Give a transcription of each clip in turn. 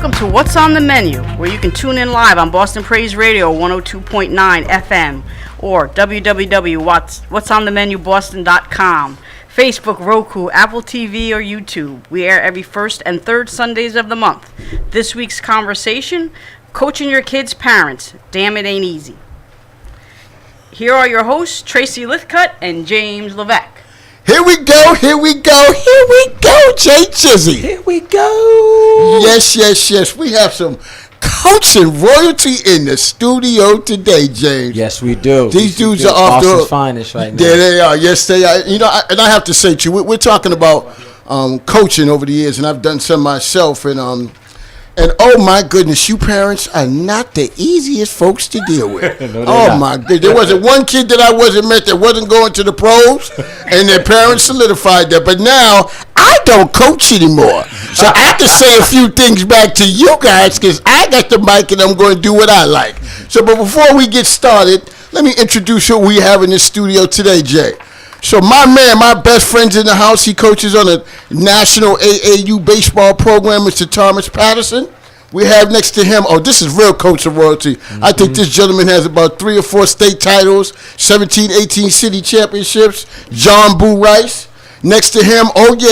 Welcome to What's on the Menu, where you can tune in live on Boston Praise Radio 102.9 FM or www.whatsonthemenuboston.com, Facebook, Roku, Apple TV, or YouTube. We air every first and third Sundays of the month. This week's conversation, coaching your kids' parents. Damn, it ain't easy. Here are your hosts, Tracy Lithcutt and James Levesque. Here we go, Jay Chizzy. Here we go. Yes. We have some coaching royalty in the studio today, James. Yes, we do. These dudes are off Boston's finest right now. There they are. Yes, they are. You know, I have to say to you, we're talking about coaching over the years, and I've done some myself, and oh my goodness, you parents are not the easiest folks to deal with. No, my goodness, there wasn't one kid that I wasn't met that wasn't going to the pros, and their parents solidified that. But now I don't coach anymore, so I have to say a few things back to you guys because I got the mic and I'm going to do what I like. So, but before we get started, let me introduce who we have in the studio today, Jay. So my man, my best friend's in the house. He coaches on a national AAU baseball program, Mr. Thomas Patterson. We have next to him, this is real coach of royalty. Mm-hmm. I think this gentleman has about 3 or 4 state titles, 17, 18 city championships, John Boo Rice. Next to him,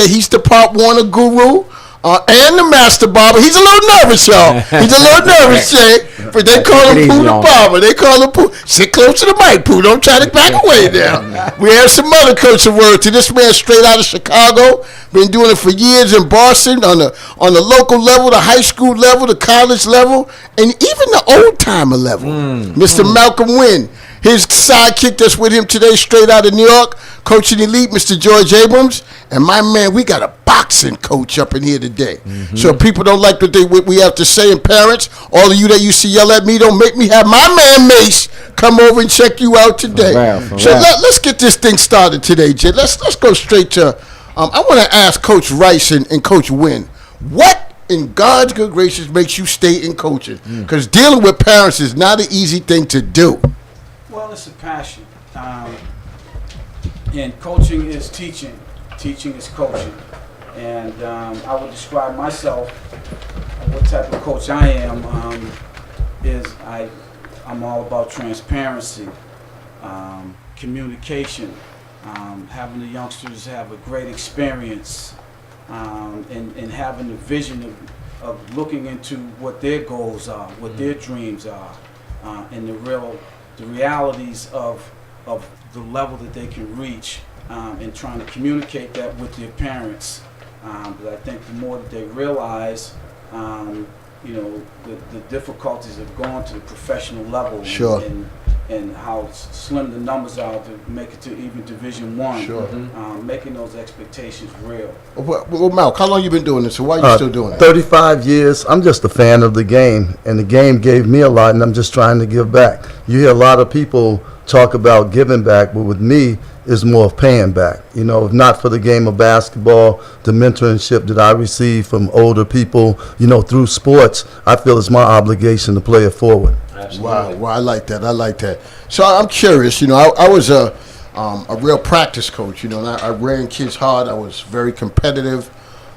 he's the Pop Warner guru. And the master barber. He's a little nervous, y'all. He's a little nervous, Jay. But they call him Pooh the barber. They call him Pooh. Sit close to the mic, Pooh. Don't try to back away now. We have some other coach of royalty. This man straight out of Chicago. Been doing it for years in Boston on the local level, the high school level, the college level, and even the old-timer level. Mr. Malcolm Wynn. His sidekick that's with him today, straight out of New York, coaching elite, Mr. George Abrams. And my man, we got a boxing coach up in here today. Mm-hmm. So if people don't like what we have to say, and parents, all of you that used to yell at me, don't make me have my man Mace come over and check you out today. Let's get this thing started today, Jay. Let's go straight to, I want to ask Coach Rice and Coach Wynn, what in God's good gracious makes you stay in coaching? Because dealing with parents is not an easy thing to do. Well, it's a passion. And coaching is teaching. Teaching is coaching. And I would describe myself, what type of coach I am, I'm all about transparency, communication, having the youngsters have a great experience, and having the vision of looking into what their goals are, what their dreams are, and the realities of the level that they can reach, and trying to communicate that with their parents. But I think the more that they realize, the difficulties of going to the professional level, sure. and how slim the numbers are to make it to even Division I, sure. Making those expectations real. Well, Malk, how long you been doing this, so why are you still doing it? 35 years. I'm just a fan of the game, and the game gave me a lot, and I'm just trying to give back. You hear a lot of people talk about giving back, but with me, it's more of paying back. You know, if not for the game of basketball, the mentorship that I receive from older people, through sports, I feel it's my obligation to play it forward. Absolutely. Wow, I like that. So I'm curious, I was a real practice coach, and I ran kids hard. I was very competitive.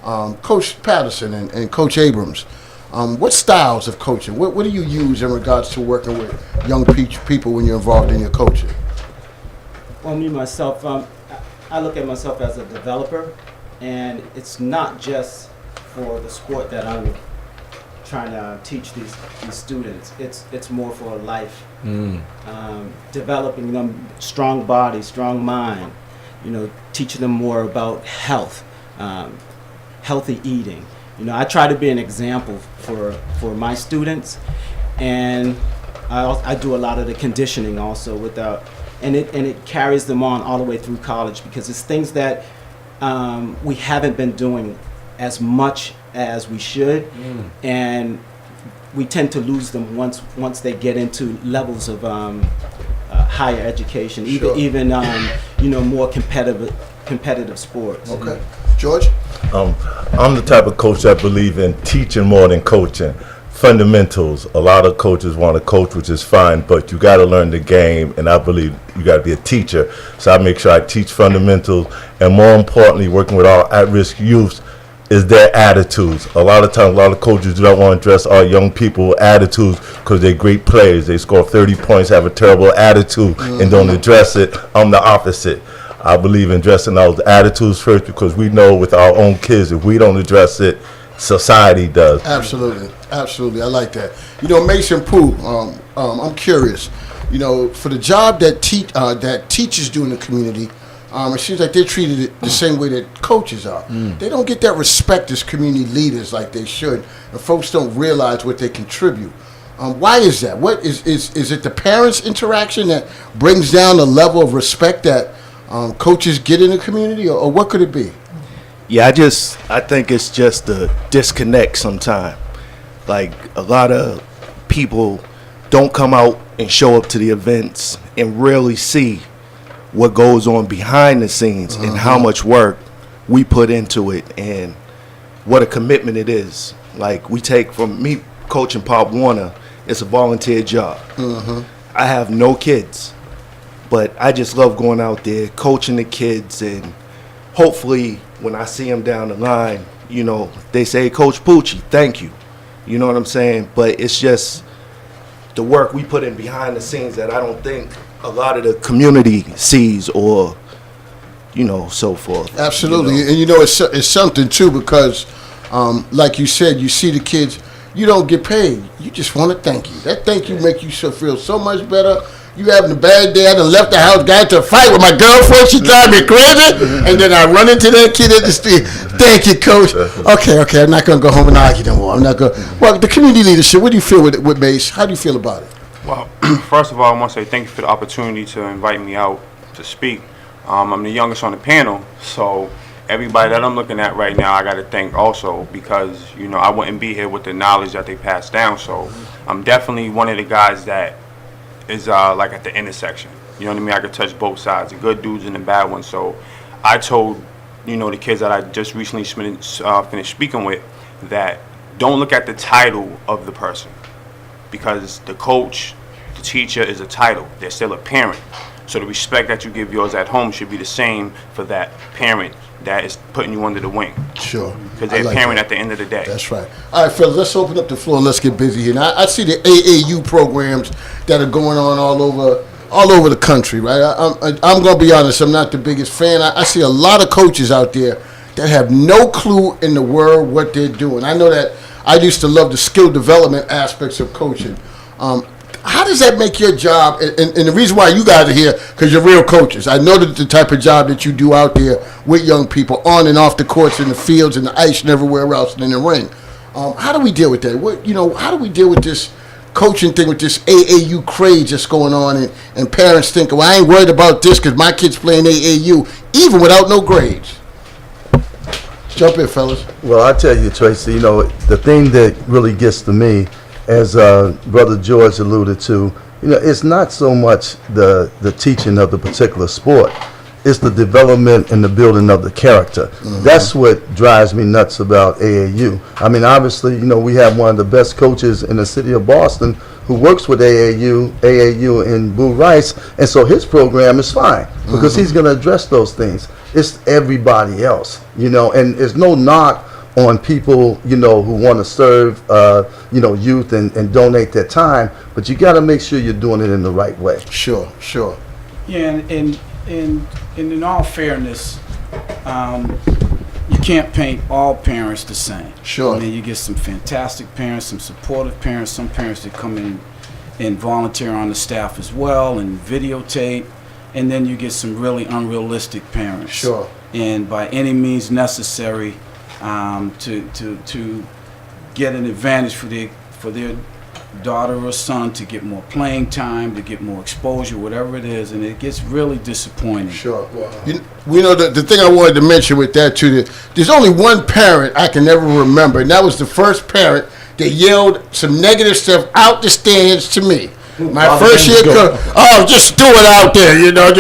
Coach Patterson and Coach Abrams, what styles of coaching? What do you use in regards to working with young people when you're involved in your coaching? Well, me, myself, I look at myself as a developer, and it's not just for the sport that I'm trying to teach these students. It's more for life. Developing them strong body, strong mind, teaching them more about health, healthy eating. I try to be an example for my students, and I do a lot of the conditioning also and it carries them on all the way through college, because it's things that we haven't been doing as much as we should, and we tend to lose them once they get into levels of higher education, sure. even more competitive sports. Okay, George. I'm the type of coach that believe in teaching more than coaching. Fundamentals. A lot of coaches want to coach, which is fine, but you got to learn the game, and I believe you got to be a teacher. So I make sure I teach fundamentals, and more importantly, working with all at-risk youth, is their attitudes. A lot of times, a lot of coaches do not want to address our young people attitudes because they're great players. They score 30 points, have a terrible attitude, and don't address it. I'm the opposite. I believe in addressing those attitudes first because we know with our own kids, if we don't address it, society does. Absolutely, absolutely. I like that. You know, Mason Pooh, I'm curious. You know, for the job that teachers do in the community, it seems like they're treated it the same way that coaches are. They don't get that respect as community leaders like they should, and folks don't realize what they contribute. Why is that? What is it the parents' interaction that brings down the level of respect that coaches get in the community, or what could it be? Yeah, I think it's just a disconnect sometimes. Like, a lot of people don't come out and show up to the events and really see what goes on behind the scenes and how much work we put into it and what a commitment it is. Like, we take, from me coaching Pop Warner, it's a volunteer job. I have no kids, but I just love going out there, coaching the kids, and hopefully when I see them down the line, you know, they say, Coach Pucci, thank you. You know what I'm saying? But it's just the work we put in behind the scenes that I don't think a lot of the community sees, or, you know, so forth. Absolutely. You know? And you know, it's something too, because like you said, you see the kids, you don't get paid. You just want to thank you. That thank you make you feel so much better. You having a bad day, I done left the house, got into a fight with my girlfriend, she drive me crazy, and then I run into that kid in the street. Thank you, Coach. Okay, I'm not going to go home and argue no more. I'm not going. Well, the community leadership, what do you feel with Mace? How do you feel about it? Well, first of all, I want to say thank you for the opportunity to invite me out to speak. I'm the youngest on the panel, so everybody that I'm looking at right now, I got to thank also, because, you know, I wouldn't be here with the knowledge that they passed down. So I'm definitely one of the guys that is like at the intersection. You know what I mean? I could touch both sides, the good dudes and the bad ones. So I told, you know, the kids that I just recently finished speaking with, that don't look at the title of the person, because the coach, the teacher is a title. They're still a parent. So the respect that you give yours at home should be the same for that parent that is putting you under the wing. Sure. Because they're a parent at the end of the day. That's right. All right, fellas, let's open up the floor and let's get busy here. Now, I see the AAU programs that are going on all over the country, right? I'm going to be honest, I'm not the biggest fan. I see a lot of coaches out there that have no clue in the world what they're doing. I know that I used to love the skill development aspects of coaching. How does that make your job? And the reason why you guys are here, because you're real coaches. I know that the type of job that you do out there with young people, on and off the courts, in the fields, in the ice, and everywhere else, and in the ring. How do we deal with that? How do we deal with this coaching thing, with this AAU craze that's going on, and parents think, well, I ain't worried about this because my kid's playing AAU, even without no grades? Jump in, fellas. Well, I tell you, Tracy, you know, the thing that really gets to me, as Brother George alluded to, you know, it's not so much the teaching of the particular sport. It's the development and the building of the character. That's what drives me nuts about AAU. I mean, obviously, you know, we have one of the best coaches in the city of Boston who works with AAU and Boo Rice, and so his program is fine because he's going to address those things. It's everybody else, you know, and there's no knock on people, you know, who want to serve, you know, youth and donate their time, but you got to make sure you're doing it in the right way. Sure. Yeah, and in all fairness, you can't paint all parents the same. Sure. I mean, you get some fantastic parents, some supportive parents, some parents that come in and volunteer on the staff as well and videotape, and then you get some really unrealistic parents. Sure. And by any means necessary, to get an advantage for their daughter or son to get more playing time, to get more exposure, whatever it is, and it gets really disappointing. Sure. We know the thing I wanted to mention with that too, there's only one parent I can ever remember, and that was the first parent that yelled some negative stuff out the stands to me. My first year, just do it out there, you know.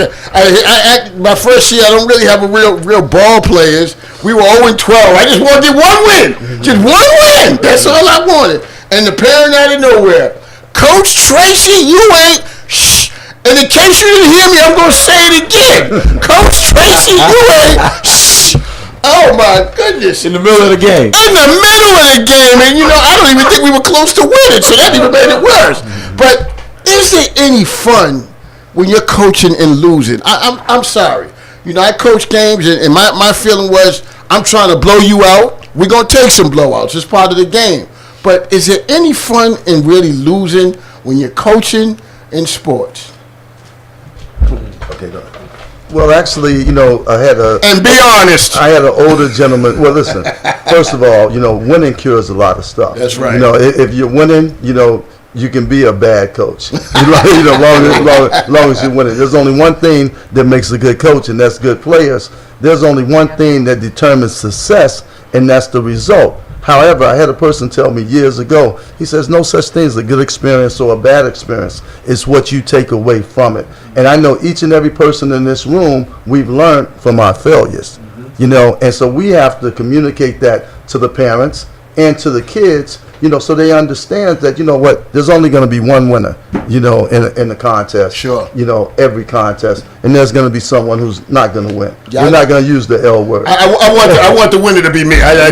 My first year, I don't really have a real ball players. We were 0-12. I just wanted one win, just one win. That's all I wanted. And the parent out of nowhere, Coach Tracy, you ain't. Shh. And in case you didn't hear me, I'm gonna say it again. Coach Tracy, you ain't. Shh. Oh my goodness! In the middle of the game. In the middle of the game, and I don't even think we were close to winning, so that even made it worse. But is there any fun when you're coaching and losing? I'm sorry. I coach games, and my feeling was I'm trying to blow you out. We're gonna take some blowouts. It's part of the game. But is there any fun in really losing when you're coaching in sports? Okay, go ahead. Well, actually, I had And be honest. I had an older gentleman. Well, listen. First of all, winning cures a lot of stuff. That's right. If you're winning, you can be a bad coach. Long as you're winning. There's only one thing that makes a good coach, and that's good players. There's only one thing that determines success, and that's the result. However, I had a person tell me years ago, he says, no such thing as a good experience or a bad experience. It's what you take away from it. And I know each and every person in this room, we've learned from our failures, and so we have to communicate that to the parents and to the kids, so they understand that, there's only going to be one winner, in the contest. Sure. Every contest. And there's going to be someone who's not going to win. Yeah, You're not going to use the L word. I want the winner to be me. I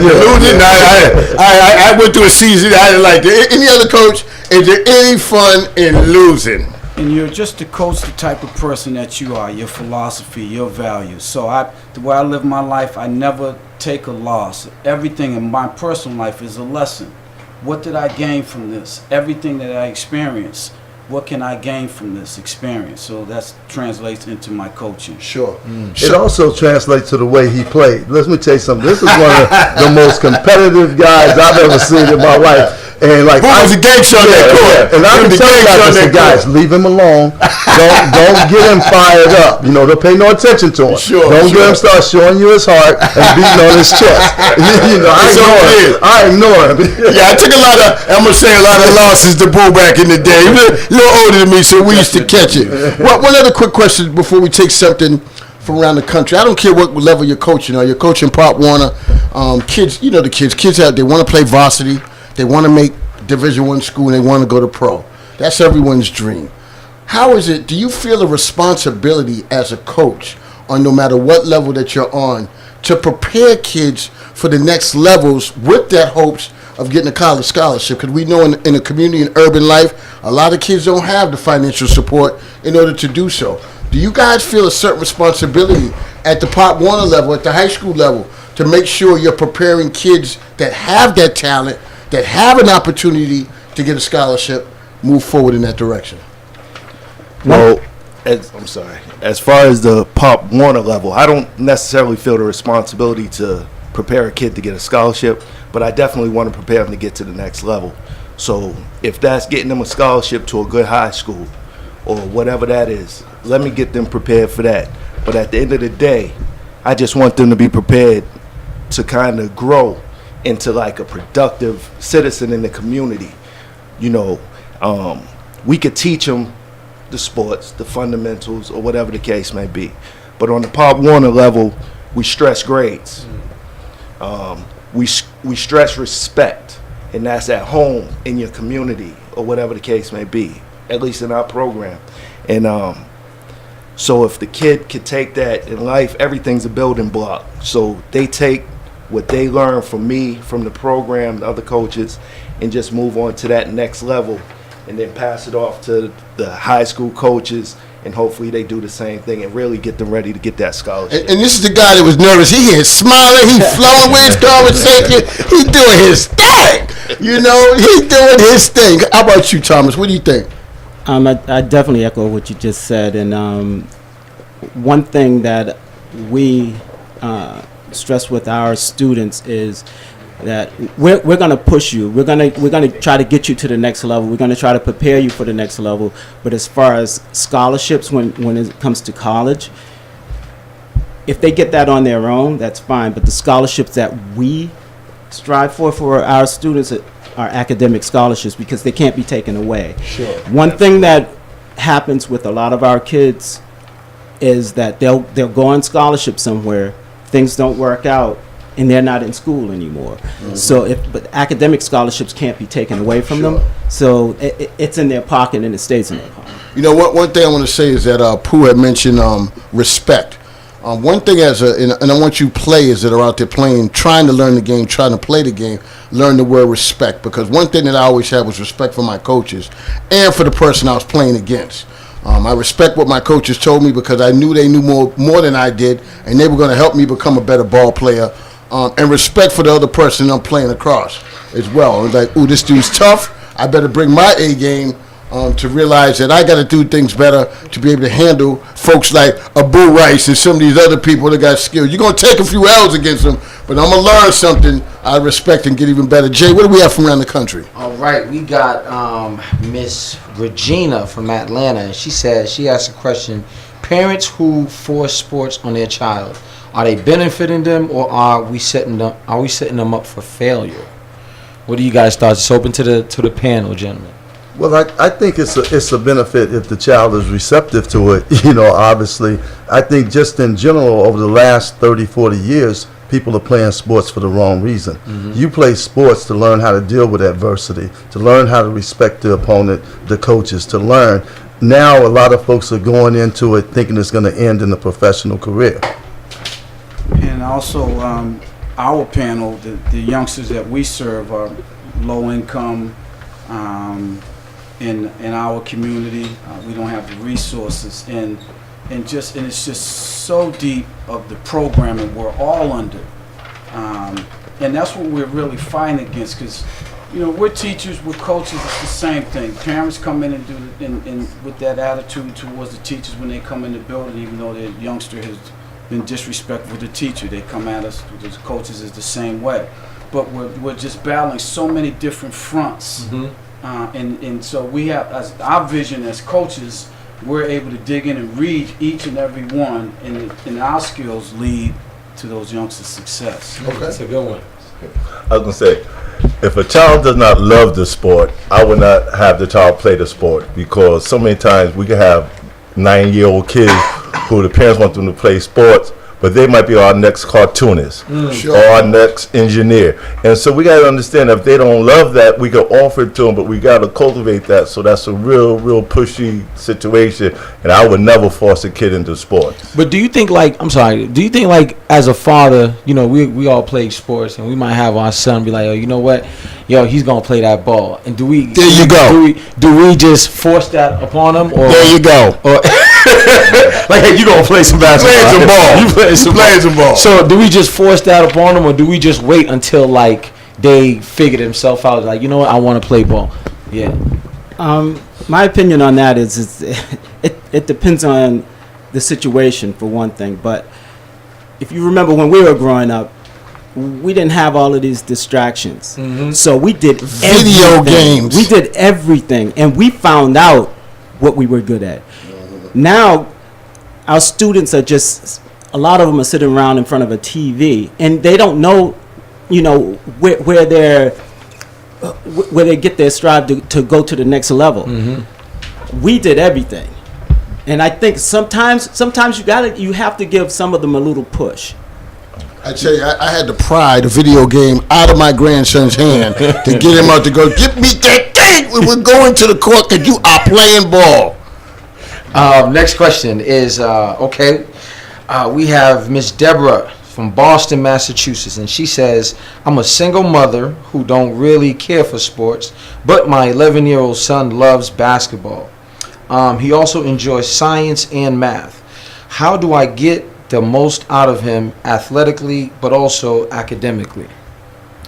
went through a season. I didn't like it. Any other coach, is there any fun in losing? And you're just to coach the type of person that you are, your philosophy, your values. So the way I live my life, I never take a loss. Everything in my personal life is a lesson. What did I gain from this? Everything that I experienced, what can I gain from this experience? So that translates into my coaching. Sure. It also translates to the way he played. Let me tell you something. This is one of the most competitive guys I've ever seen in my life. And Who was the gangster on that court? And I'm telling you, guys, leave him alone. Don't get him fired up. Don't pay no attention to him. Don't get him start showing you his heart and beating on his chest. I ignore him. Yeah, I took a lot of losses to Bull back in the day. He was a little older than me, so we used to catch it. One other quick question before we take something from around the country. I don't care what level you're coaching. You're coaching Pop Warner. Kids, the kids. Kids out they want to play varsity. They want to make Division I school, and they want to go to pro. That's everyone's dream. How is it, do you feel a responsibility as a coach, on no matter what level that you're on, to prepare kids for the next levels with that hopes of getting a college scholarship? Because we know in a community and urban life, a lot of kids don't have the financial support in order to do so. Do you guys feel a certain responsibility at the Pop Warner level, at the high school level, to make sure you're preparing kids that have that talent, that have an opportunity to get a scholarship, move forward in that direction? Well, as far as the Pop Warner level, I don't necessarily feel the responsibility to prepare a kid to get a scholarship, but I definitely want to prepare them to get to the next level. So if that's getting them a scholarship to a good high school or whatever that is, let me get them prepared for that. But at the end of the day, I just want them to be prepared to kind of grow into like a productive citizen in the community. We could teach them the sports, the fundamentals, or whatever the case may be. But on the Pop Warner level, we stress grades. We stress respect, and that's at home, in your community, or whatever the case may be, at least in our program. And so if the kid could take that in life, everything's a building block. So they take what they learn from me, from the program, the other coaches, and just move on to that next level, and then pass it off to the high school coaches, and hopefully they do the same thing and really get them ready to get that scholarship. And this is the guy that was nervous. He here smiling. He flowing with his conversation. He doing his thing. He's doing his thing. How about you, Thomas? What do you think? I definitely echo what you just said. And one thing that we stress with our students is that we're going to push you. We're going to try to get you to the next level. We're going to try to prepare you for the next level. But as far as scholarships, when it comes to college, if they get that on their own, that's fine. But the scholarships that we strive for our students are academic scholarships, because they can't be taken away. Sure. One thing that happens with a lot of our kids is that they'll go on scholarship somewhere, things don't work out, and they're not in school anymore. Mm-hmm. So but academic scholarships can't be taken away from them. So it's in their pocket, and it stays in their pocket. One thing I want to say is that Pooh had mentioned respect. One thing and I want you players that are out there playing, trying to learn the game, trying to play the game, learn the word respect. Because one thing that I always had was respect for my coaches and for the person I was playing against. I respect what my coaches told me because I knew they knew more than I did, and they were going to help me become a better ball player. And respect for the other person I'm playing across as well. I was like, ooh, this dude's tough. I better bring my A game to realize that I got to do things better to be able to handle folks like Abu Rice and some of these other people that got skills. You're going to take a few L's against them, but I'm going to learn something I respect and get even better. Jay, what do we have from around the country? All right, we got Miss Regina from Atlanta, and she says, she asked a question: parents who force sports on their child, are they benefiting them, or are we setting them up for failure? What do you guys thought? It's open to the panel, gentlemen. Well, I think it's a benefit if the child is receptive to it. Obviously, I think just in general over the last 30, 40 years, people are playing sports for the wrong reason. Mm-hmm. You play sports to learn how to deal with adversity, to learn how to respect the opponent, the coaches, to learn. Now a lot of folks are going into it thinking it's going to end in a professional career. And also, our panel, the youngsters that we serve are low income. In our community, we don't have the resources, and it's just so deep of the programming we're all under, and that's what we're really fighting against. Because we're teachers, we're coaches. It's the same thing. Parents come in and do with that attitude towards the teachers when they come in the building, even though the youngster has been disrespectful to the teacher. They come at us, the coaches is the same way. But we're just battling so many different fronts. Mm-hmm. And so we have, as our vision as coaches, we're able to dig in and read each and every one, and our skills lead to those youngsters' success. Okay, that's a good one. I was going to say, if a child does not love the sport, I would not have the child play the sport, because so many times we can have 9-year-old kids who the parents want them to play sports, but they might be our next cartoonist or our next engineer. And so we got to understand that if they don't love that, we can offer it to them, but we got to cultivate that. So that's a real pushy situation, and I would never force a kid into sports. But do you think as a father, we all play sports, and we might have our son be like, oh, you know what? Yo, he's going to play that ball. And do we just force that upon him? Or, there you go. Or like, hey, you going to play some basketball. Playing some ball. So do we just force that upon them, or do we just wait until they figure themselves out? Like, you know what, I want to play ball. Yeah. My opinion on that is it depends on the situation for one thing. But if you remember when we were growing up, we didn't have all of these distractions. Mm-hmm. So we did video games. We did everything, and we found out what we were good at. Now, our students are a lot of them are sitting around in front of a TV, and they don't know, where they get their stride to go to the next level. Mm-hmm. We did everything, and I think sometimes you have to give some of them a little push. I tell you, I had to pry the video game out of my grandson's hand to get him out to go, give me that thing. We were going to the court because you are playing ball. Next question is, we have Miss Deborah from Boston, Massachusetts, and she says, I'm a single mother who don't really care for sports, but my 11-year-old son loves basketball. He also enjoys science and math. How do I get the most out of him athletically, but also academically?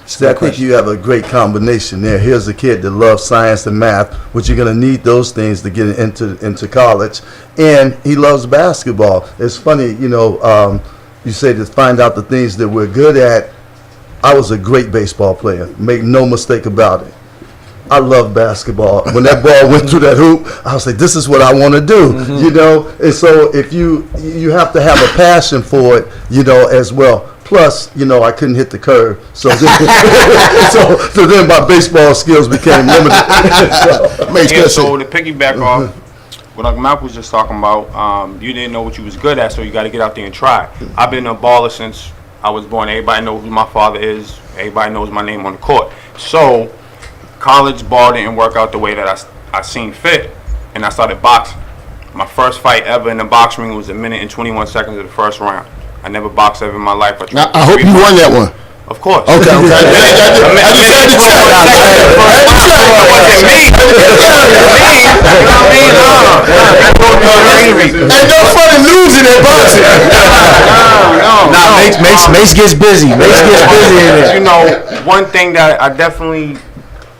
See, I think you have a great combination there. Here's a kid that loves science and math, which you're going to need those things to get into college, and he loves basketball. It's funny, you say to find out the things that we're good at. I was a great baseball player. Make no mistake about it. I love basketball. When that ball went through that hoop, I was like, this is what I want to do, Mm-hmm. And so if you have to have a passion for it, as well. Plus, I couldn't hit the curve, so then my baseball skills became limited. So to piggyback off what Malcolm was just talking about, you didn't know what you was good at, so you got to get out there and try. I've been a baller since I was born. Everybody knows who my father is. Everybody knows my name on the court. So college ball didn't work out the way that I seen fit, and I started boxing. My first fight ever in the boxing ring was 1 minute and 21 seconds of the first round. I never boxed ever in my life. Now, I hope you won that one. Of course. Okay. I just had to check. Ain't no fun in losing at boxing. Mace gets busy. Mace gets busy in there. You know, one thing that I definitely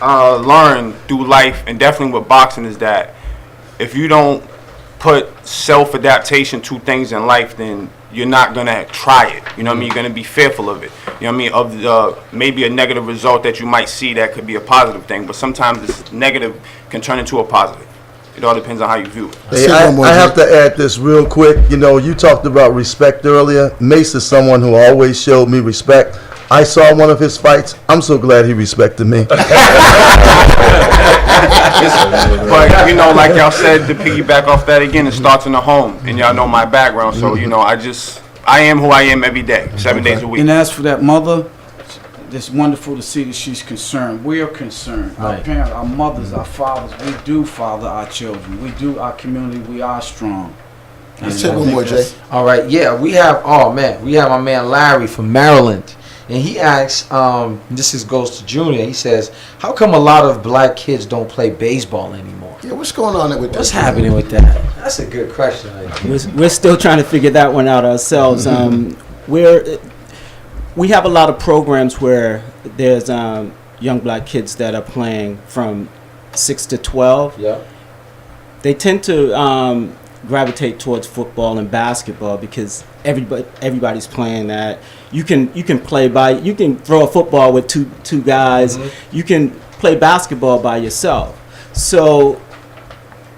learned through life, and definitely with boxing, is that if you don't put self-adaptation to things in life, then you're not going to try it. You know what I mean? You're going to be fearful of it. You know what I mean? Of the maybe a negative result that you might see that could be a positive thing, but sometimes this negative can turn into a positive. It all depends on how you view it. Hey, I have to add this real quick. You know, you talked about respect earlier. Mace is someone who always showed me respect. I saw one of his fights. I'm so glad he respected me. But, you know, like y'all said, to piggyback off that again, it starts in the home. And y'all know my background, so, you know, I am who I am every day, 7 days a week. And as for that mother, it's wonderful to see that she's concerned. We are concerned. Our parents, our mothers, our fathers, we do father our children. We do our community. We are strong. Let's take one more, Jay. All right, yeah, we have my man Larry from Maryland. And he asks, goes to Junior, he says, how come a lot of black kids don't play baseball anymore? Yeah, what's going on with that? What's happening with that? That's a good question. We're still trying to figure that one out ourselves. We have a lot of programs where there's young black kids that are playing from 6 to 12. Yeah. They tend to gravitate towards football and basketball because everybody's playing that. You can throw a football with two guys. Mm-hmm. You can play basketball by yourself. So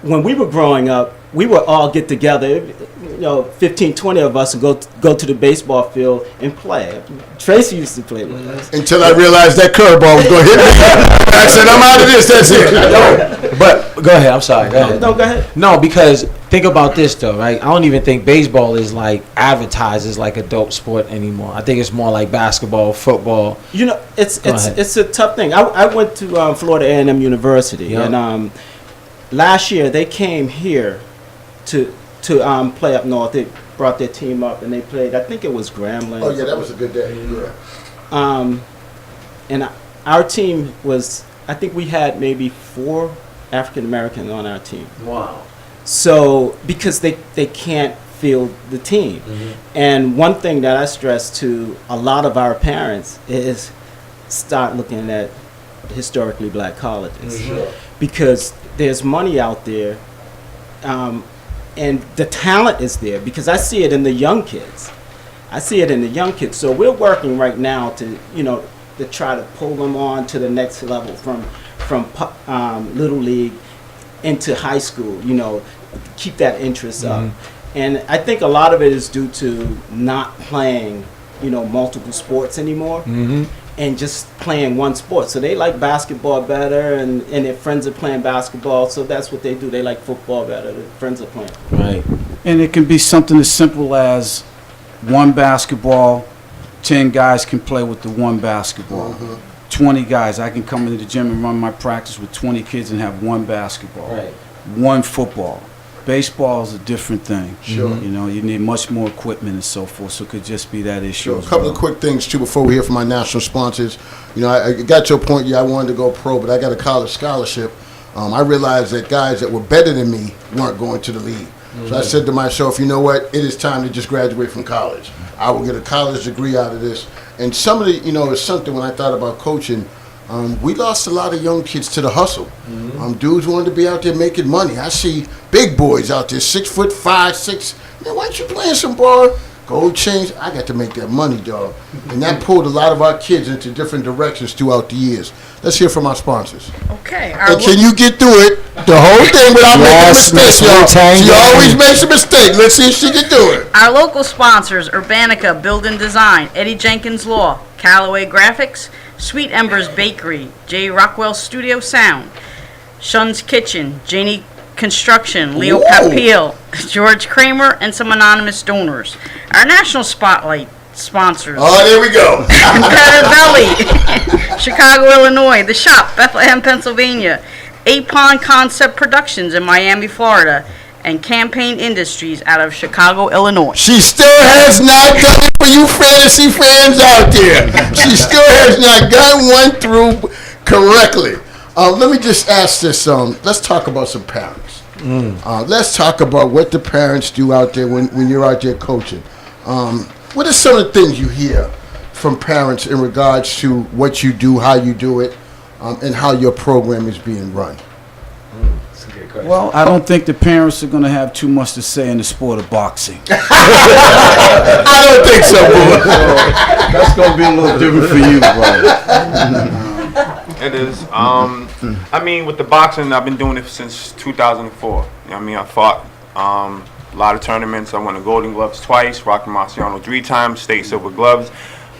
when we were growing up, we would all get together, 15, 20 of us, and go to the baseball field and play. Tracy used to play with us. Until I realized that curveball was going to hit me. I said, I'm out of this, that's it. But go ahead, I'm sorry. Go ahead. No, go ahead. No, because think about this though, right? I don't even think baseball is like advertised as like a dope sport anymore. I think it's more like basketball, football. It's a tough thing. I went to Florida A&M University, and last year they came here to play up north. They brought their team up and they played. I think it was Grambling. Oh yeah, that was a good day. Yeah. And our team was. I think we had maybe 4 African Americans on our team. Wow. So because they can't field the team, and one thing that I stress to a lot of our parents is start looking at historically black colleges, because there's money out there. And the talent is there because I see it in the young kids. So we're working right now to try to pull them on to the next level from little league into high school. Keep that interest up. And I think a lot of it is due to not playing, multiple sports anymore. And just playing one sport. So they like basketball better, and their friends are playing basketball, so that's what they do. They like football better, their friends are playing. Right. And it can be something as simple as one basketball, 10 guys can play with the one basketball. 20 guys, I can come into the gym and run my practice with 20 kids and have one basketball. Right. One football. Baseball is a different thing. Sure. You need much more equipment and so forth, so it could just be that issue. Sure. A couple of quick things, too, before we hear from my national sponsors. I got your point. Yeah, I wanted to go pro, but I got a college scholarship. I realized that guys that were better than me weren't going to the league. So I said to myself, you know what? It is time to just graduate from college. I will get a college degree out of this. And some of the, it's something when I thought about coaching, we lost a lot of young kids to the hustle. Dudes wanted to be out there making money. I see big boys out there, 6'5", 6. Man, why aren't you playing some ball? Gold chains. I got to make that money, dog. And that pulled a lot of our kids into different directions throughout the years. Let's hear from our sponsors. Okay. And can you get through it, the whole thing, without making a mistake, y'all? She always makes a mistake. Let's see if she can do it. Our local sponsors: Urbanica Build and Design, Eddie Jenkins Law, Callaway Graphics, Sweet Embers Bakery, J. Rockwell Studio Sound, Shun's Kitchen, Janie Construction, Leo Papil, George Kramer, and some anonymous donors. Our national spotlight sponsors: Oh, there we go. Valley, Chicago, Illinois, The Shop, Bethlehem, Pennsylvania, Apon Concept Productions in Miami, Florida, and Campaign Industries out of Chicago, Illinois. She still has not done it for you fantasy fans out there. She still has not gotten one through correctly. Let me just ask this. Let's talk about some parents. Let's talk about what the parents do out there when you're out there coaching. What are some of the things you hear from parents in regards to what you do, how you do it, and how your program is being run? That's a good question. Well, I don't think the parents are going to have too much to say in the sport of boxing. I don't think so, boy. That's going to be a little different for you, bro. It is. I mean, with the boxing, I've been doing it since 2004. I mean, I fought a lot of tournaments. I won the Golden Gloves twice, Rocky Marciano 3 times, state silver gloves.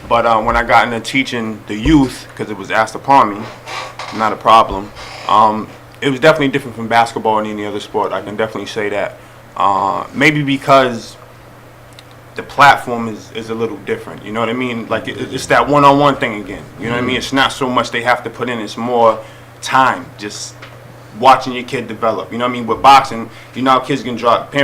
But when I got into teaching the youth, because it was asked upon me, not a problem, it was definitely different from basketball and any other sport. I can definitely say that. Maybe because the platform is a little different. You know what I mean? Like it's that one-on-one thing again. You know what I mean? It's not so much they have to put in. It's more time, just watching your kid develop. You know what I mean? With boxing, you know how parents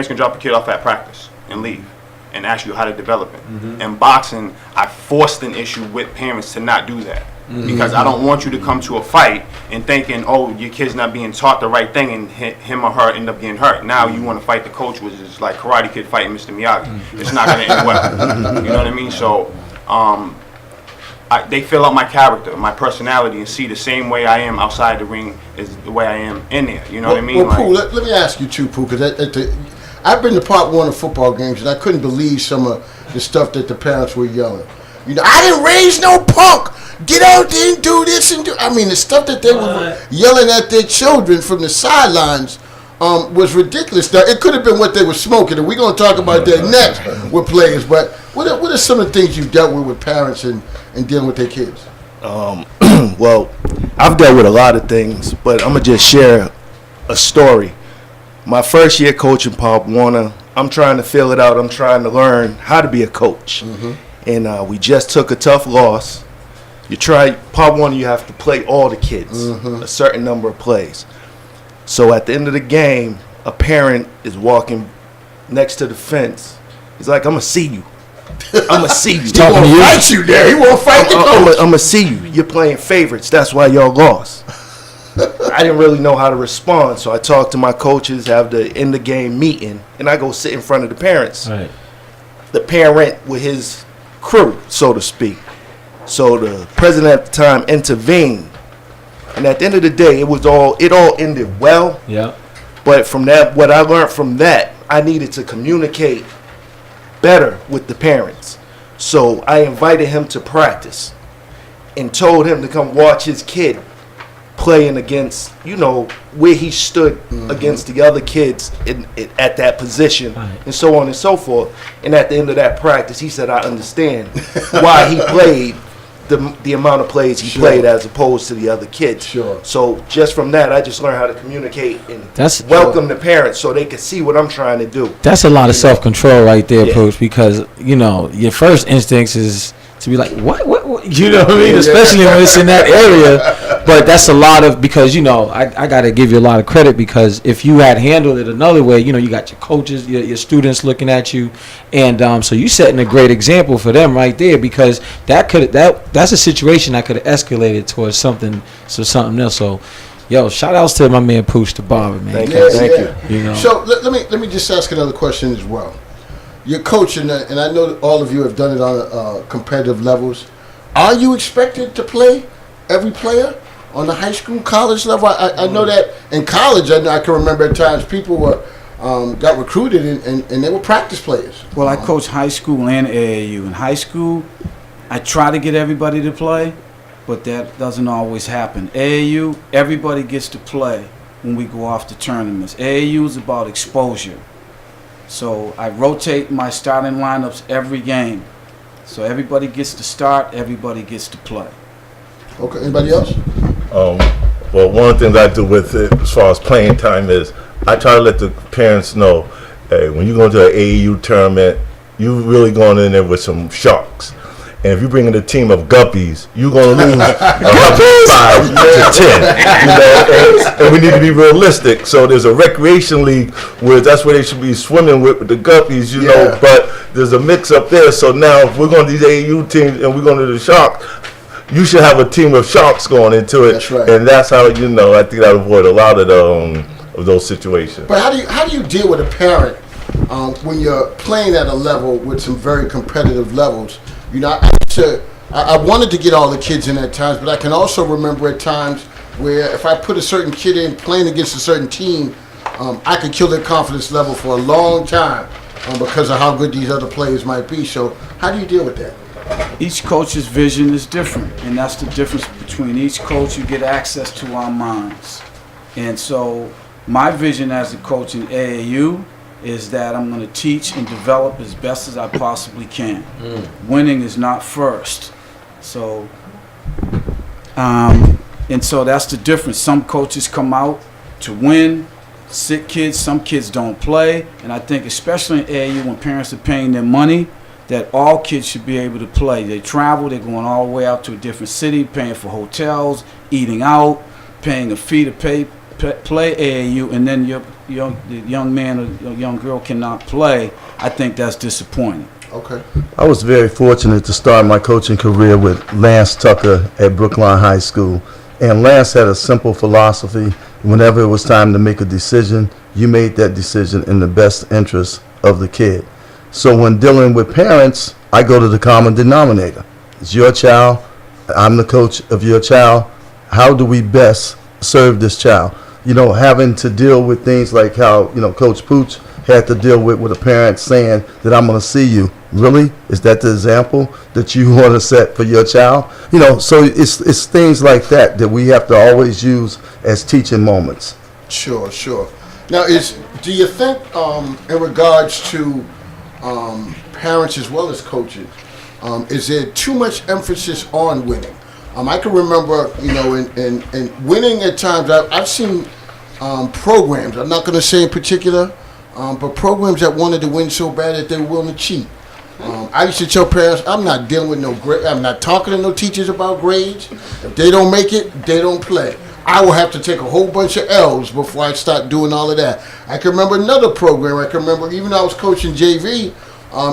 can drop a kid off at practice and leave and ask you how to develop it. In boxing, I forced an issue with parents to not do that. Because I don't want you to come to a fight and thinking, oh, your kid's not being taught the right thing, and him or her end up getting hurt. Now you want to fight the coach, which is like Karate Kid fighting Mr. Miyagi. It's not going to end well. You know what I mean? So they fill out my character, my personality, and see the same way I am outside the ring as the way I am in there. You know what I mean? Well, Pooh, let me ask you too, Pooh, because I've been to Part 1 of football games, and I couldn't believe some of the stuff that the parents were yelling. You know, I didn't raise no punk. Get out there and do this and do. I mean, the stuff that they were yelling at their children from the sidelines was ridiculous. Now, it could have been what they were smoking, and we're going to talk about that next with players. But what are some of the things you've dealt with parents and dealing with their kids? Well, I've dealt with a lot of things, but I'm going to just share a story. My first year coaching Pop Warner, I'm trying to fill it out. I'm trying to learn how to be a coach. And we just took a tough loss. You try Part 1, you have to play all the kids, a certain number of plays. So at the end of the game, a parent is walking next to the fence. He's like, I'm going to see you. I'm going to see you. He won't fight you there. He won't fight the coach. I'm going to see you. You're playing favorites. That's why y'all lost. I didn't really know how to respond, so I talked to my coaches, have the end of game meeting, and I go sit in front of the parents. Right. The parent with his crew, so to speak. So the president at the time intervened, and at the end of the day, it all ended well. Yeah. But from that, what I learned from that, I needed to communicate better with the parents. So I invited him to practice, and told him to come watch his kid playing against, where he stood against the other kids at that position, and so on and so forth. And at the end of that practice, he said, I understand why he played the amount of plays he played as opposed to the other kids. So just from that, I just learned how to communicate and welcome the parents so they could see what I'm trying to do. That's a lot of self-control right there, Coach, because, your first instincts is to be like, what? You know what I mean? Especially when it's in that area. But that's a lot of, because, I got to give you a lot of credit, because if you had handled it another way, you got your coaches, your students looking at you. And so you setting a great example for them right there, because that's a situation that could have escalated towards something else. So, shout outs to my man Pooch the Barber, man. Thank you. So let me just ask another question as well. You're coaching, and I know that all of you have done it on competitive levels. Are you expected to play every player on the high school, college level? I know that in college, I can remember at times people got recruited and they were practice players. Well, I coach high school and AAU. In high school, I try to get everybody to play, but that doesn't always happen. AAU, everybody gets to play when we go off to tournaments. AAU is about exposure. So I rotate my starting lineups every game. So everybody gets to start, everybody gets to play. Okay, anybody else? Well, one of the things I do with it as far as playing time is I try to let the parents know, hey, when you go to an AAU tournament, you really going in there with some sharks. And if you bring in a team of guppies, you're going to lose 5 to 10. And we need to be realistic. So there's a recreation league where that's where they should be swimming with the guppies, you know. But there's a mix up there. So now if we're going to these AAU teams and we're going to the Sharks, you should have a team of Sharks going into it. That's right. And that's how, I think that avoid a lot of those situations. But how do you deal with a parent when you're playing at a level with some very competitive levels? I wanted to get all the kids in at times, but I can also remember at times where if I put a certain kid in playing against a certain team, I could kill their confidence level for a long time because of how good these other players might be. So how do you deal with that? Each coach's vision is different, and that's the difference between each coach. You get access to our minds. And so my vision as a coach in AAU is that I'm going to teach and develop as best as I possibly can. Winning is not first. So, and so that's the difference. Some coaches come out to win, sit kids, some kids don't play. And I think especially in AAU when parents are paying their money, that all kids should be able to play. They travel, they're going all the way out to a different city, paying for hotels, eating out, paying a fee to play AAU, and then the young man or young girl cannot play. I think that's disappointing. Okay. I was very fortunate to start my coaching career with Lance Tucker at Brookline High School. And Lance had a simple philosophy. Whenever it was time to make a decision, you made that decision in the best interest of the kid. So when dealing with parents, I go to the common denominator. It's your child. I'm the coach of your child. How do we best serve this child? Having to deal with things like how, Coach Pooch had to deal with a parent saying that I'm going to see you. Really? Is that the example that you want to set for your child? So it's things like that we have to always use as teaching moments. Sure. Now, do you think in regards to parents as well as coaches, is there too much emphasis on winning? I can remember, in winning at times, I've seen programs, I'm not going to say in particular, but programs that wanted to win so bad that they were willing to cheat. I used to tell parents, I'm not dealing with no grade. I'm not talking to no teachers about grades. If they don't make it, they don't play. I will have to take a whole bunch of L's before I start doing all of that. I can remember another program. I can remember even though I was coaching JV,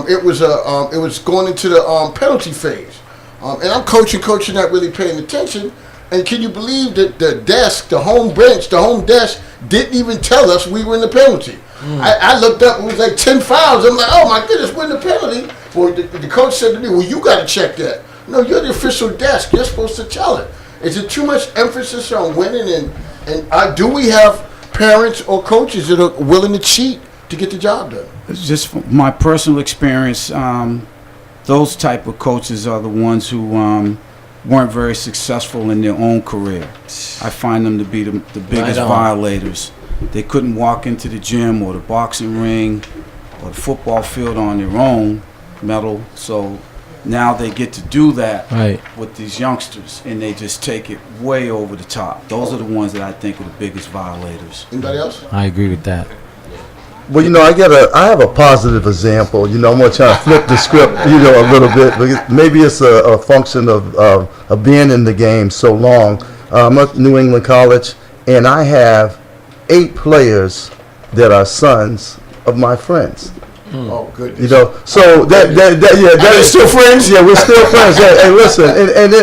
it was going into the penalty phase. And I'm coaching, not really paying attention. And can you believe that the home desk, didn't even tell us we were in the penalty? I looked up, it was like 10 fouls. I'm like, oh my goodness, we're in the penalty. Well, the coach said to me, well, you got to check that. No, you're the official desk. You're supposed to tell it. Is it too much emphasis on winning? And do we have parents or coaches that are willing to cheat to get the job done? It's just from my personal experience. Those type of coaches are the ones who weren't very successful in their own career. I find them to be the biggest violators. They couldn't walk into the gym or the boxing ring or the football field on their own metal. So now they get to do that with these youngsters, and they just take it way over the top. Those are the ones that I think are the biggest violators. Anybody else? I agree with that. Well, I have a positive example. I'm going to try to flip the script, a little bit. But maybe it's a function of being in the game so long. I'm at New England College, and I have 8 players that are sons of my friends. Oh, goodness. So that is still friends. Yeah, we're still friends. Hey, listen, and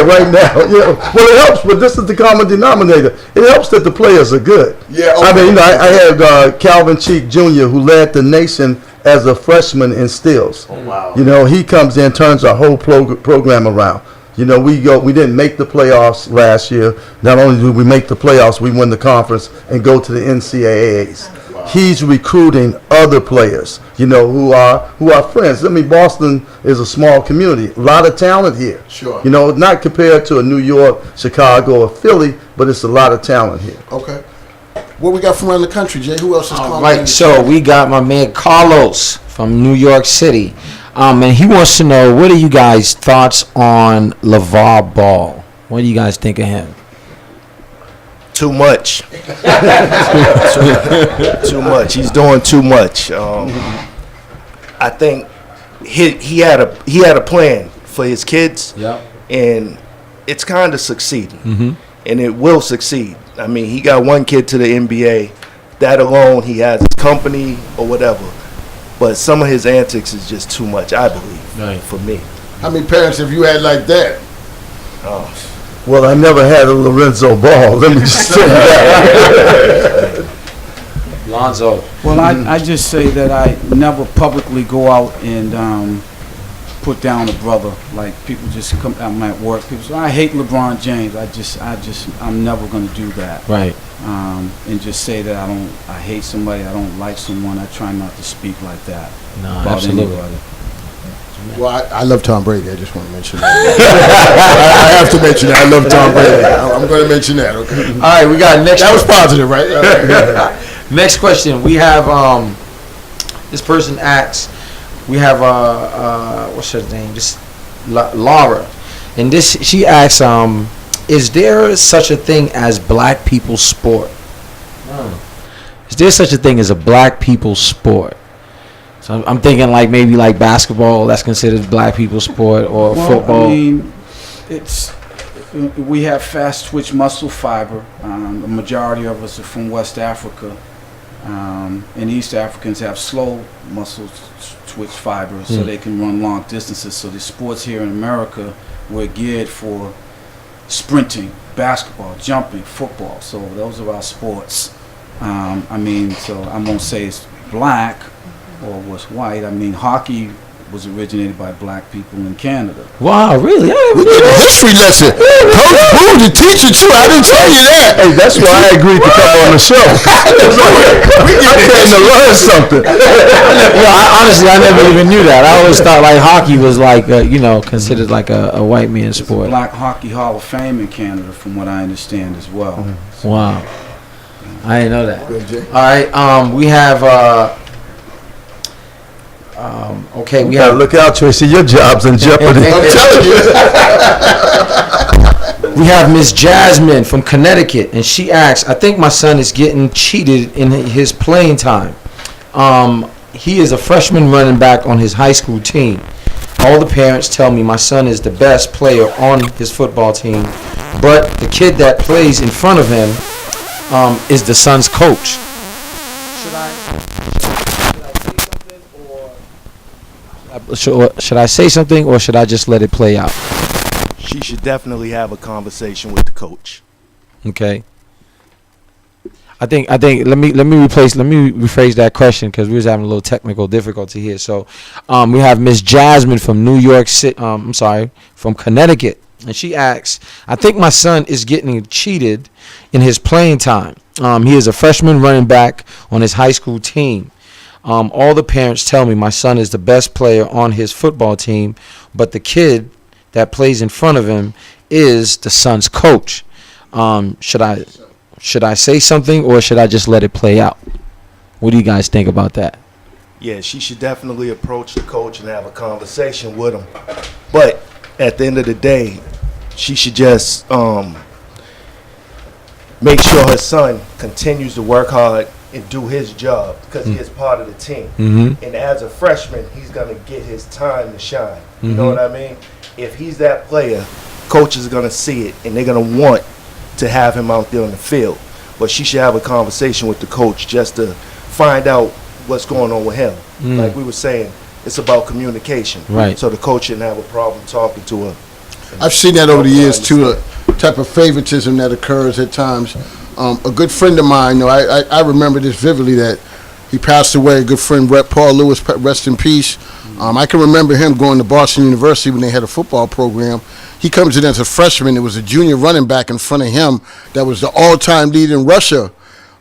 right now, well, it helps, but this is the common denominator. It helps that the players are good. Yeah. Okay. I mean, I had Calvin Cheek Jr., who led the nation as a freshman in steals. Oh, wow. He comes in, turns our whole program around. We didn't make the playoffs last year. Not only did we make the playoffs, we win the conference and go to the NCAAs. Wow. He's recruiting other players, who are friends. I mean, Boston is a small community. A lot of talent here. Sure. Not compared to a New York, Chicago, or Philly, but it's a lot of talent here. Okay. What we got from around the country, Jay? Who else is calling? All right, so we got my man Carlos from New York City. And he wants to know, what are you guys' thoughts on LeVar Ball? What do you guys think of him? Too much. Too much. He's doing too much. I think he had a plan for his kids, Yeah. and it's kind of succeeding, Mm-hmm. and it will succeed. I mean, he got one kid to the NBA. That alone, he has his company or whatever. But some of his antics is just too much, I believe, Right. for me. How many parents have you had like that? Oh, Well, I never had a Lorenzo Ball. Let me just say that. Lonzo. Well, I just say that I never publicly go out and put down a brother. Like people just come, I'm at work. People say, I hate LeBron James. I'm never going to do that. Right. And just say that I hate somebody, I don't like someone. I try not to speak like that No, about absolutely. anybody. Well, I love Tom Brady. I just want to mention that. I have to mention that. I love Tom Brady. I'm going to mention that. Okay. All right, we got next. That was positive, right? All right. Next question. We have this person asks. We have what's her name? Just Laura, and she asks, is there such a thing as black people's sport? Is there such a thing as a black people's sport? So I'm thinking like maybe like basketball, that's considered black people's sport, or football. I mean, we have fast twitch muscle fiber. The majority of us are from West Africa. And East Africans have slow muscle twitch fiber, so they can run long distances. So the sports here in America were geared for sprinting, basketball, jumping, football. So those are our sports. I mean, so I won't say it's black or was white. I mean, hockey was originated by black people in Canada. Wow, really? We get a history lesson. Coach Boo, the teacher too. I didn't tell you that. Hey, that's why I agreed to come on the show. I came to learn something. Honestly, I never even knew that. I always thought like hockey was like considered like a white man's There's a sport. Black Hockey Hall of Fame in Canada, from what I understand as well. Wow, I didn't know that. All right, we have okay, we You gotta have look out, Tracy. Your job's in jeopardy. I'm telling you. we have Miss Jasmine from Connecticut, and she asks, I think my son is getting cheated in his playing time. He is a freshman running back on his high school team. All the parents tell me my son is the best player on his football team, but the kid that plays in front of him is the son's coach. Should I say something or should I just let it play out? she should definitely have a conversation with the coach. Okay. I think let me rephrase that question because we was having a little technical difficulty here. So we have Miss Jasmine from New York City, from Connecticut, and she asks, I think my son is getting cheated in his playing time. He is a freshman running back on his high school team. All the parents tell me my son is the best player on his football team, but the kid that plays in front of him is the son's coach. Should I say something or should I just let it play out? What do you guys think about that? Yeah, she should definitely approach the coach and have a conversation with him. But at the end of the day, she should just make sure her son continues to work hard and do his job because he is part of the team. Mm-hmm. And as a freshman, he's going to get his time to shine. You know what I mean? If he's that player, coaches are going to see it and they're going to want to have him out there on the field. But she should have a conversation with the coach just to find out what's going on with him. Like we were saying, it's about communication. Right. So the coach shouldn't have a problem talking to her. I've seen that over the years too, a type of favoritism that occurs at times. A good friend of mine, I remember this vividly, that he passed away, a good friend, Paul Lewis, rest in peace. I can remember him going to Boston University when they had a football program. He comes in as a freshman. There was a junior running back in front of him that was the all-time lead in rusher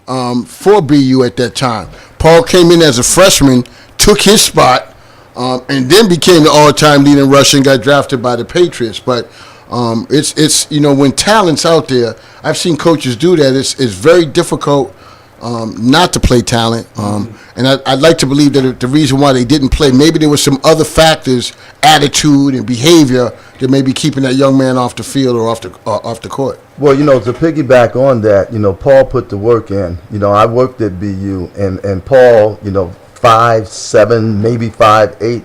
for BU at that time. Paul came in as a freshman, took his spot, and then became the all-time lead in rusher and got drafted by the Patriots. But it's when talent's out there, I've seen coaches do that. It's very difficult not to play talent. And I'd like to believe that the reason why they didn't play, maybe there was some other factors, attitude and behavior, that may be keeping that young man off the field or off the court. Well, to piggyback on that, Paul put the work in. I worked at BU, and Paul, 5'7", maybe 5'8",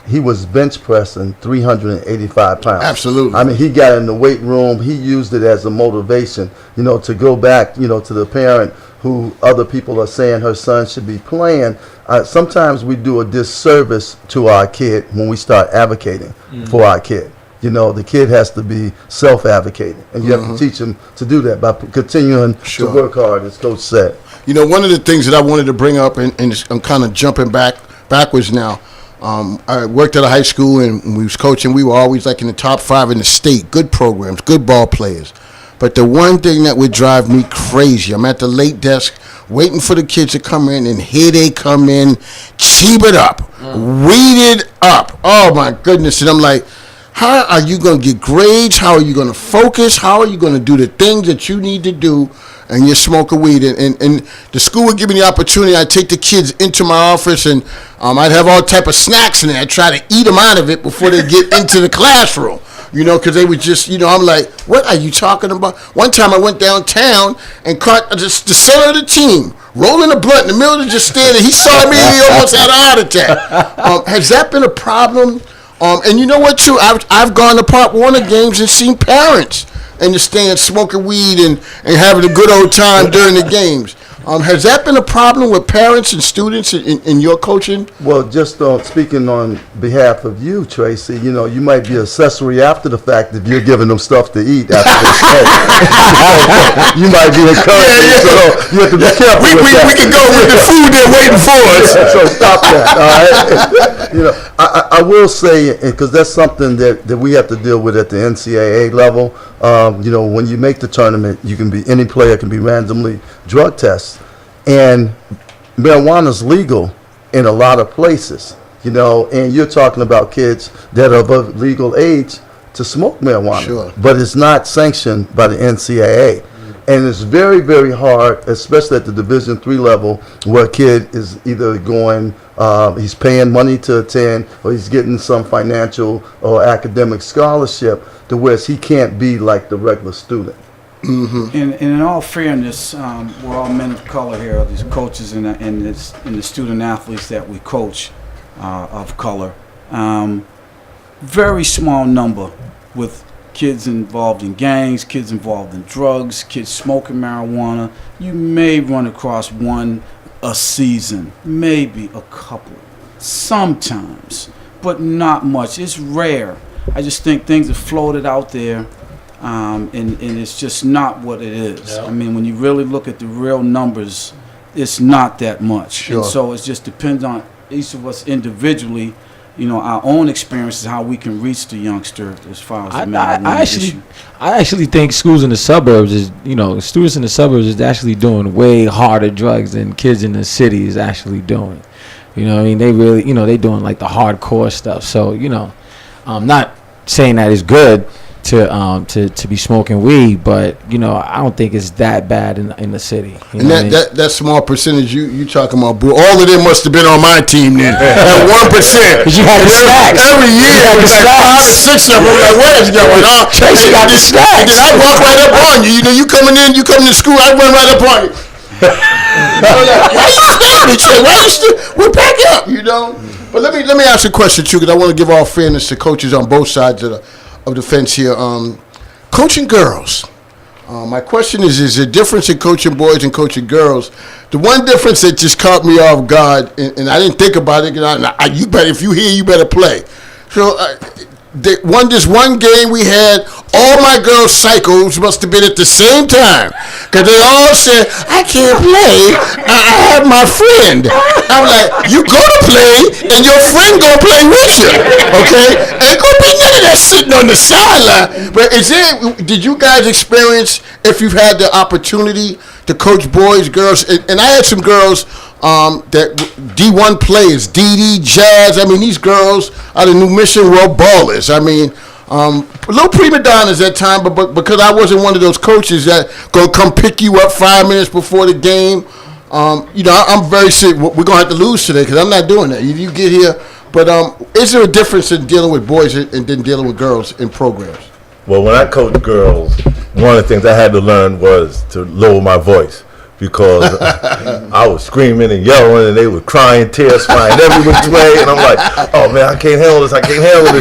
he was bench pressing 385 pounds. Absolutely. I mean, he got in the weight room. He used it as a motivation, to go back, to the parent who other people are saying her son should be playing. Sometimes we do a disservice to our kid when we start advocating for our kid. The kid has to be self-advocating, and you have to teach him to do that by continuing to work hard, as Coach said. One of the things that I wanted to bring up, and I'm kind of jumping backwards now. I worked at a high school, and we was coaching. We were always like in the top 5 in the state. Good programs, good ball players. But the one thing that would drive me crazy, I'm at the late desk waiting for the kids to come in, and here they come in, cheap it up, weed it up. Oh, my goodness. And I'm like, how are you going to get grades? How are you going to focus? How are you going to do the things that you need to do? And you're smoking weed. And the school would give me the opportunity. I'd take the kids into my office, and I'd have all type of snacks in there. I'd try to eat them out of it before they get into the classroom. Because they would just, I'm like, what are you talking about? One time I went downtown and caught the center of the team rolling a blunt in the middle of just standing. He saw me and he almost had a heart attack. Has that been a problem? And you know what, too? I've gone to Pop Warner games and seen parents in the stands smoking weed and having a good old time during the games. Has that been a problem with parents and students in your coaching? Well, just speaking on behalf of you, Tracy, you might be accessory after the fact if you're giving them stuff to eat after they smoke. You might be encouraging, so you have to be careful with that. We can go with the food they're waiting for us. So stop that, all right? I will say, because that's something that we have to deal with at the NCAA level. When you make the tournament, any player can be randomly drug tested. And marijuana's legal in a lot of places, and you're talking about kids that are above legal age to smoke marijuana. Sure. But it's not sanctioned by the NCAA. And it's very, very hard, especially at the Division III level, where a kid is either going, he's paying money to attend, or he's getting some financial or academic scholarship to where he can't be like the regular student. And in all fairness, we're all men of color here, these coaches and the student athletes that we coach of color. Very small number with kids involved in gangs, kids involved in drugs, kids smoking marijuana. You may run across one a season, maybe a couple, sometimes, but not much. It's rare. I just think things are floated out there. And it's just not what it is. Yeah. I mean, when you really look at the real numbers, it's not that much. Sure. And so it just depends on each of us individually, our own experiences, how we can reach the youngster as far as the marijuana issue. I actually think schools in the suburbs students in the suburbs is actually doing way harder drugs than kids in the city is actually doing. They really, they doing like the hardcore stuff. So, I'm not saying that it's good to be smoking weed, but I don't think it's that bad in the city. And that small percentage you talking about, bro, all of them must have been on my team then. At 1%. Because you had the stacks. Every year, it was like 5 or 6 of them. Like, what is going on? Tracy got the stacks. And then I walk right up on you. You coming to school, I run right up on you. Why you standing? Why you still? We're back up, But let me ask you a question too, because I want to give all fairness to coaches on both sides of the fence here. Coaching girls. My question is there a difference in coaching boys and coaching girls? The one difference that just caught me off guard, and I didn't think about it, if you hear, you better play. So this one game we had, all my girls' cycles must have been at the same time, because they all said, I can't play, I have my friend. I'm like, you go to play, and your friend go play with you, okay? Ain't gonna be none of that sitting on the sideline. But did you guys experience, if you've had the opportunity to coach boys, girls, and I had some girls that D1 players, DD, Jazz. I mean, these girls are the New Mission World Ballers. I mean, a little prima donnas at time, but because I wasn't one of those coaches that gonna come pick you up 5 minutes before the game, I'm very sick. We're gonna have to lose today because I'm not doing that. You get here, but is there a difference in dealing with boys and then dealing with girls in programs? Well, when I coached girls, one of the things I had to learn was to lower my voice. because I was screaming and yelling, and they were crying, tears flying every which way, and I'm like, oh man, I can't handle this,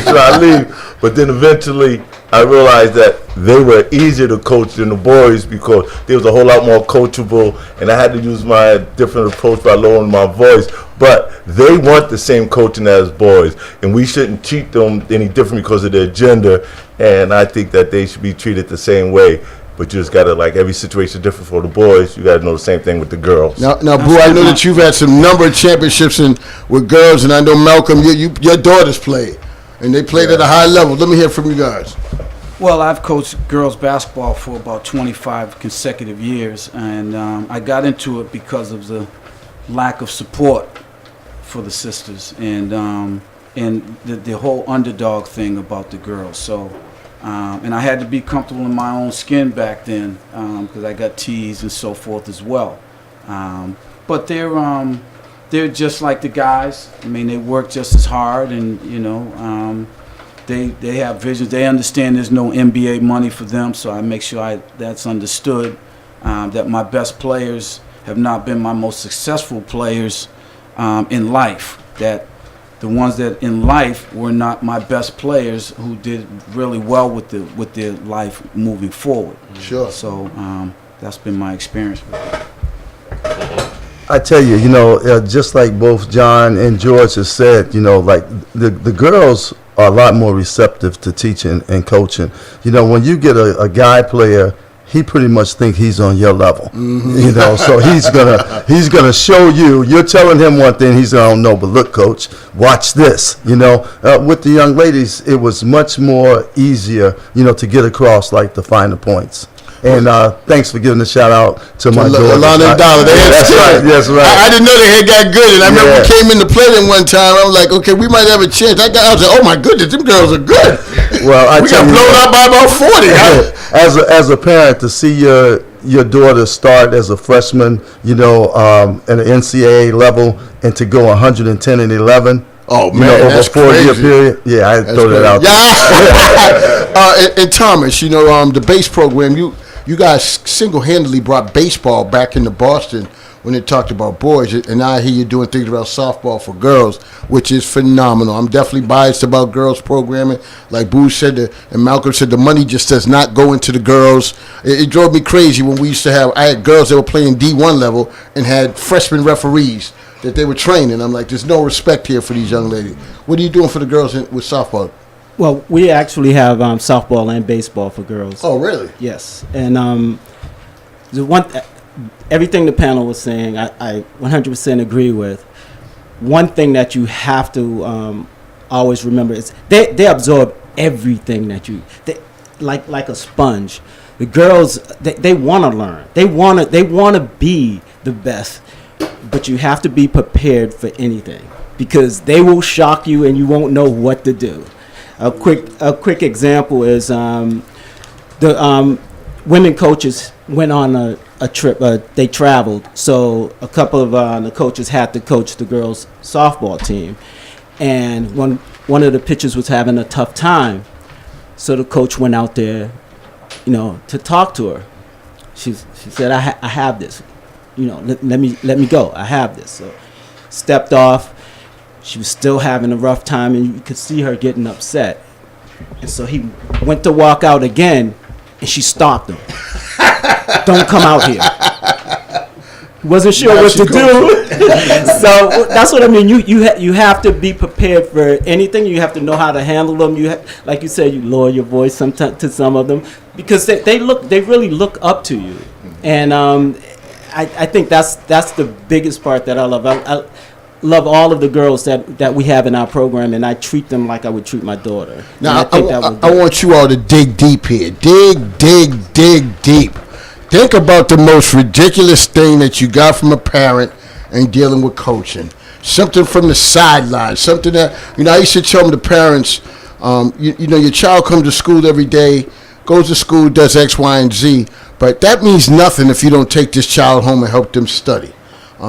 should I leave? But then eventually I realized that they were easier to coach than the boys because they was a whole lot more coachable, and I had to use my different approach by lowering my voice. But they want the same coaching as boys, and we shouldn't treat them any different because of their gender, and I think that they should be treated the same way. But you just gotta, like, every situation different for the boys. You gotta know the same thing with the girls. Now, Boo, I know that you've had some number of championships with girls, and I know Malcolm, your daughters played, and they played at a high level. Let me hear from you guys. Well, I've coached girls basketball for about 25 consecutive years, and I got into it because of the lack of support for the sisters and the whole underdog thing about the girls. So. And I had to be comfortable in my own skin back then because I got teased and so forth as well. But they're just like the guys. I mean, they work just as hard, and they have visions. They understand there's no NBA money for them, so I make sure that's understood. That my best players have not been my most successful players in life. That the ones that in life were not my best players who did really well with their life moving forward. Sure. So that's been my experience with it. I tell you, just like both John and George have said, like the girls are a lot more receptive to teaching and coaching. When you get a guy player, he pretty much think he's on your level, so he's gonna show you. You're telling him one thing, he's gonna know, but look, coach, watch this. With the young ladies, it was much more easier, to get across like the finer points. And thanks for giving a shout out to my daughter. Alana and Dollar. That's right. Yes, right. I didn't know they had got good, and I remember we came in to play them one time. I was like, okay, we might have a chance. I was like, oh my goodness, them girls are good. Well, we got blown out by about 40. As a parent, to see your daughter start as a freshman, at an NCAA level, and to go 110 and 11. Oh man, over that's a 4-year crazy. period. Yeah, I throw that out. Yeah. And Thomas, the base program, you guys single-handedly brought baseball back into Boston when they talked about boys, and now I hear you doing things about softball for girls, which is phenomenal. I'm definitely biased about girls programming. Like Boo said, and Malcolm said, the money just does not go into the girls. It drove me crazy when we used to I had girls that were playing D1 level and had freshman referees that they were training. I'm like, there's no respect here for these young ladies. What are you doing for the girls with softball? Well, we actually have softball and baseball for girls. Oh, really? Yes, and everything the panel was saying, I 100% agree with. One thing that you have to always remember is they absorb everything that like a sponge. The girls, they want to learn. They want to be the best, but you have to be prepared for anything because they will shock you and you won't know what to do. A quick example is the women coaches went on a trip. They traveled, so a couple of the coaches had to coach the girls' softball team, and one of the pitchers was having a tough time, so the coach went out there, to talk to her. She said, "I have this, let me go. I have this." So stepped off. She was still having a rough time, and you could see her getting upset. And so he went to walk out again, and she stopped him. Don't come out here. He wasn't sure what to do. So that's what I mean. You have to be prepared for anything. You have to know how to handle them. Like you said, you lower your voice sometimes to some of them because they really look up to you. And I think that's the biggest part that I love. I love all of the girls that we have in our program, and I treat them like I would treat my daughter. Now, I want you all to dig deep here. Dig deep. Think about the most ridiculous thing that you got from a parent and dealing with coaching. Something from the sideline. Something that, I used to tell the parents, your child comes to school every day, goes to school, does X, Y, and Z, but that means nothing if you don't take this child home and help them study.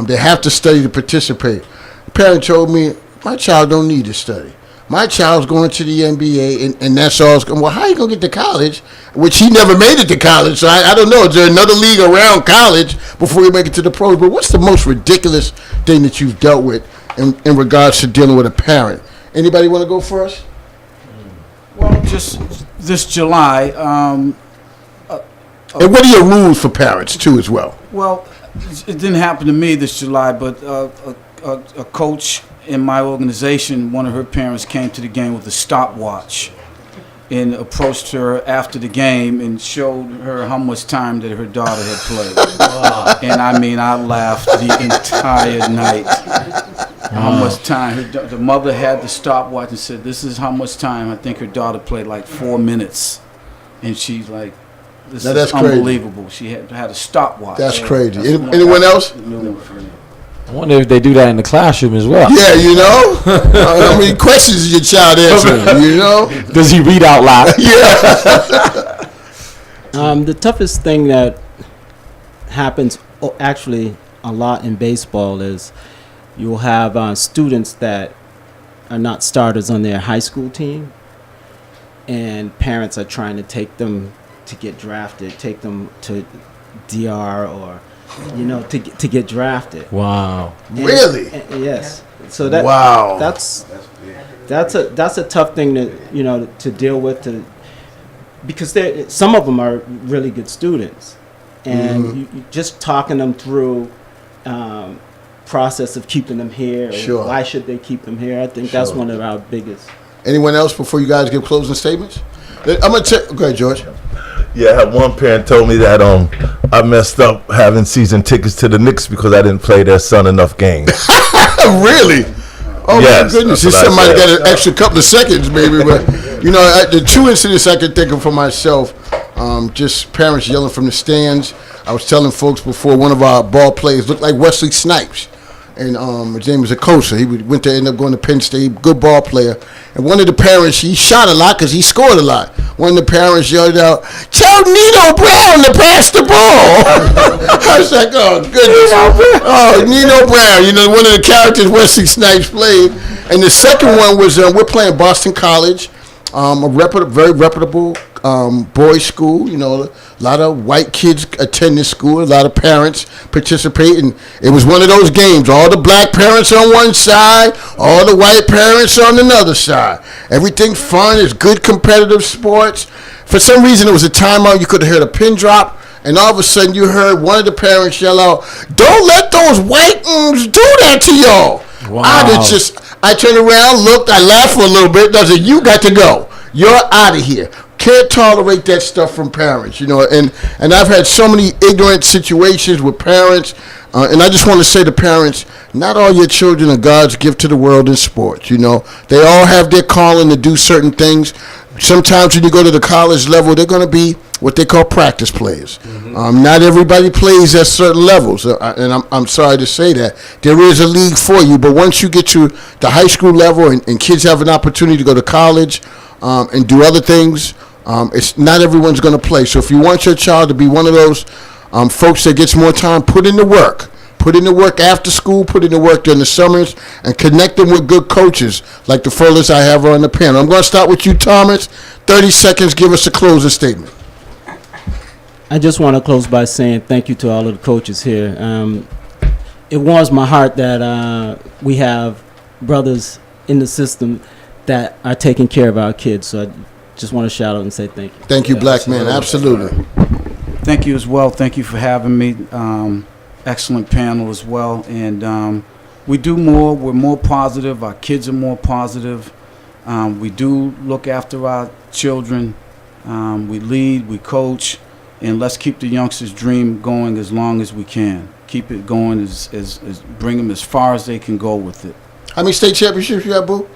They have to study to participate. The parent told me, my child don't need to study. my child's going to the NBA, and that's all. Well, how you going to get to college? Which he never made it to college, so I don't know. Is there another league around college before you make it to the pros? But what's the most ridiculous thing that you've dealt with in regards to dealing with a parent? Anybody want to go first? Well, just this July, And what are your rules for parents, too, as well? well, it didn't happen to me this July, but a coach in my organization, one of her parents came to the game with a stopwatch and approached her after the game and showed her how much time that her daughter had played. And I mean, I laughed the entire night. How much time the mother had the stopwatch and said, "This is how much time I think her daughter played, like 4 minutes," and she's like, "This Now, is that's crazy. unbelievable." She had a stopwatch. That's crazy. That's one Anyone else? I wonder if they do that in the classroom as well. Yeah, you know? How many questions is your child answering, you know? Does he read out loud? The toughest thing that happens actually a lot in baseball is you'll have students that are not starters on their high school team, and parents are trying to take them to get drafted, take them to DR or, to get drafted. Wow. Really? Yes. So that Wow. that's a tough thing to deal with, because some of them are really good students, and you just talking them through process of keeping them here. Sure. Why should they keep them here? I think that's one of our biggest. Anyone else before you guys give closing statements? I'm going to go ahead, George. Yeah, I had one parent told me that I messed up having season tickets to the Knicks because I didn't play their son enough games. Really? Oh, Yes, my goodness. that's If what I somebody said. got an extra couple of seconds, maybe. But, the two incidents I can think of for myself, just parents yelling from the stands. I was telling folks before, one of our ball players looked like Wesley Snipes. And his name was Acosta. He went to end up going to Penn State, good ball player. And one of the parents, he shot a lot because he scored a lot. One of the parents yelled out, "Tell Nino Brown to pass the ball." I was like, oh, goodness. Oh, Nino Brown, one of the characters Wesley Snipes played. And the second one was, we're playing Boston College, very reputable boys' school. A lot of white kids attend this school. A lot of parents participate, and it was one of those games. All the black parents on one side, all the white parents on another side. Everything fun. It's good competitive sports. For some reason, it was a timeout. You could have heard a pin drop, and all of a sudden, you heard one of the parents yell out, "Don't let those white do that to y'all." Wow. I turned around, looked, I laughed for a little bit, and I said, "You got to go. You're out of here." Can't tolerate that stuff from parents, and I've had so many ignorant situations with parents, and I just want to say to parents, not all your children are God's gift to the world in sports, They all have their calling to do certain things. Sometimes when you go to the college level, they're going to be what they call practice players. Not everybody plays at certain levels, and I'm sorry to say that. There is a league for you, but once you get to the high school level and kids have an opportunity to go to college and do other things, it's not everyone's going to play. So if you want your child to be one of those folks that gets more time, put in the work. Put in the work after school, put in the work during the summers, and connect them with good coaches like the fellas I have on the panel. I'm going to start with you, Thomas. 30 seconds, give us a closing statement. I just want to close by saying thank you to all of the coaches here. It warms my heart that we have brothers in the system that are taking care of our kids. So I just want to shout out and say thank you. Thank you, black man. Absolutely. Thank you as well. Thank you for having me. Excellent panel as well. And we do more. We're more positive. Our kids are more positive. We do look after our children. We lead. We coach. And let's keep the youngsters' dream going as long as we can. Keep it going, bring them as far as they can go with it. How many state championships you have, Boo?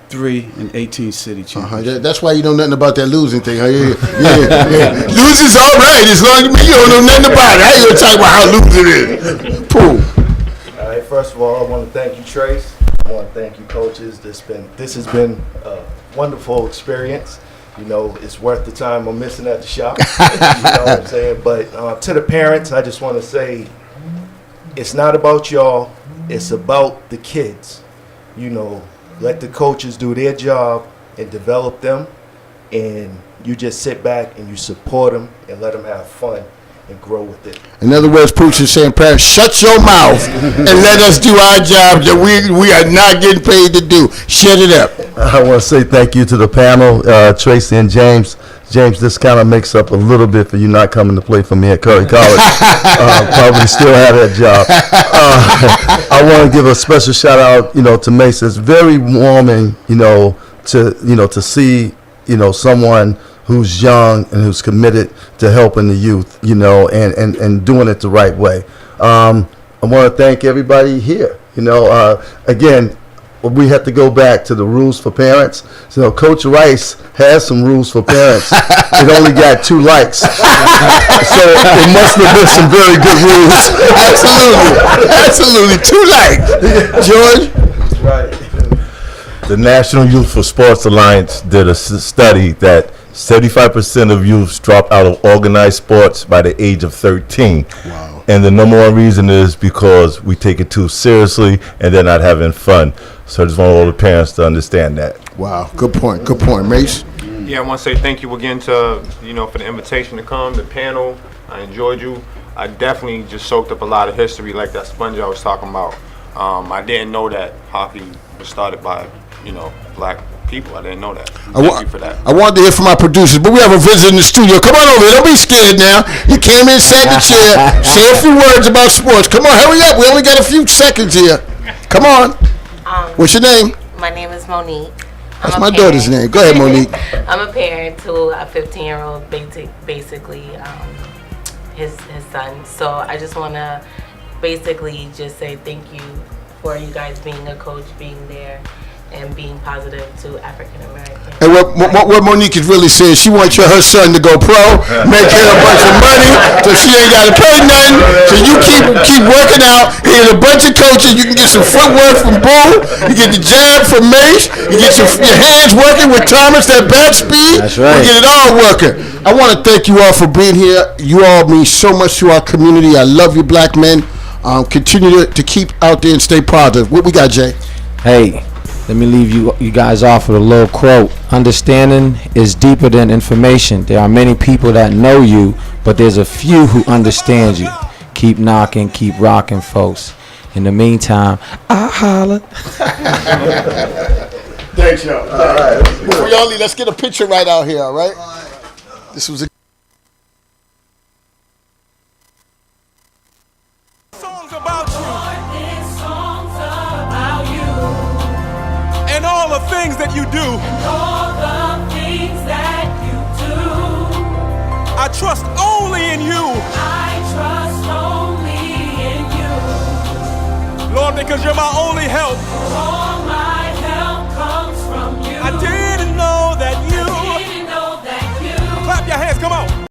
3 and 18 city championships. That's why you know nothing about that losing thing. Huh? Yeah. Losing's all right as long as you don't know nothing about it. How you gonna talk about how losing is? Pooh. All right, first of all, I want to thank you, Trace. I want to thank you, coaches. This has been a wonderful experience. It's worth the time I'm missing at the shop. You know what I'm saying? But to the parents, I just want to say, it's not about y'all. It's about the kids. Let the coaches do their job and develop them, and you just sit back and you support them and let them have fun and grow with it. In other words, Pooch is saying, parents, shut your mouth and let us do our job that we are not getting paid to do. Shut it up. I want to say thank you to the panel, Tracy and James. James, this kind of makes up a little bit for you not coming to play for me at Curry College. Probably still have that job. I want to give a special shout out, to Mace. It's very warming, to see, someone who's young and who's committed to helping the youth, and doing it the right way. I want to thank everybody here. Again, we have to go back to the rules for parents. So Coach Rice has some rules for parents. It only got 2 likes. So it must have been some very good rules. Absolutely. 2 likes. George? That's right. The National Youth for Sports Alliance did a study that 75% of youths drop out of organized sports by the age of 13. Wow. And the number one reason is because we take it too seriously and they're not having fun. So I just want all the parents to understand that. Wow. Good point. Mace? Yeah, I want to say thank you again to, for the invitation to come, the panel. I enjoyed you. I definitely just soaked up a lot of history like that sponge I was talking about. I didn't know that hockey was started by, black people. I didn't know that. Thank you for that. I wanted to hear from our producers, but we have a visitor in the studio. Come on over here. Don't be scared now. You came in, sat in the chair, say a few words about sports. Come on, hurry up. We only got a few seconds here. Come on. What's your name? My name is Monique. That's my daughter's name. Go ahead, Monique. I'm a parent to a 15-year-old, basically his son. So I just want to basically just say thank you for you guys being a coach, being there, and being positive to African Americans. And what Monique is really saying, she wants her son to go pro, make her a bunch of money, so she ain't got to pay nothing. So you keep working out. You get a bunch of coaches. You can get some footwork from Boo. You get the jab from Mace. You get your hands working with Thomas, that bat speed. That's right. You get it all working. I want to thank you all for being here. You all mean so much to our community. I love you, black men. Continue to keep out there and stay positive. What we got, Jay? Hey, let me leave you guys off with a little quote. Understanding is deeper than information. There are many people that know you, but there's a few who understand you. Keep knocking, keep rocking, folks. In the meantime, I holla. Thanks, y'all. All right. Before y'all leave, let's get a picture right out here, all right? This was a all the things that you do. I trust only in you. Lord, because you're my only help. All my help comes from you. I didn't know that you. Clap your hands, come on.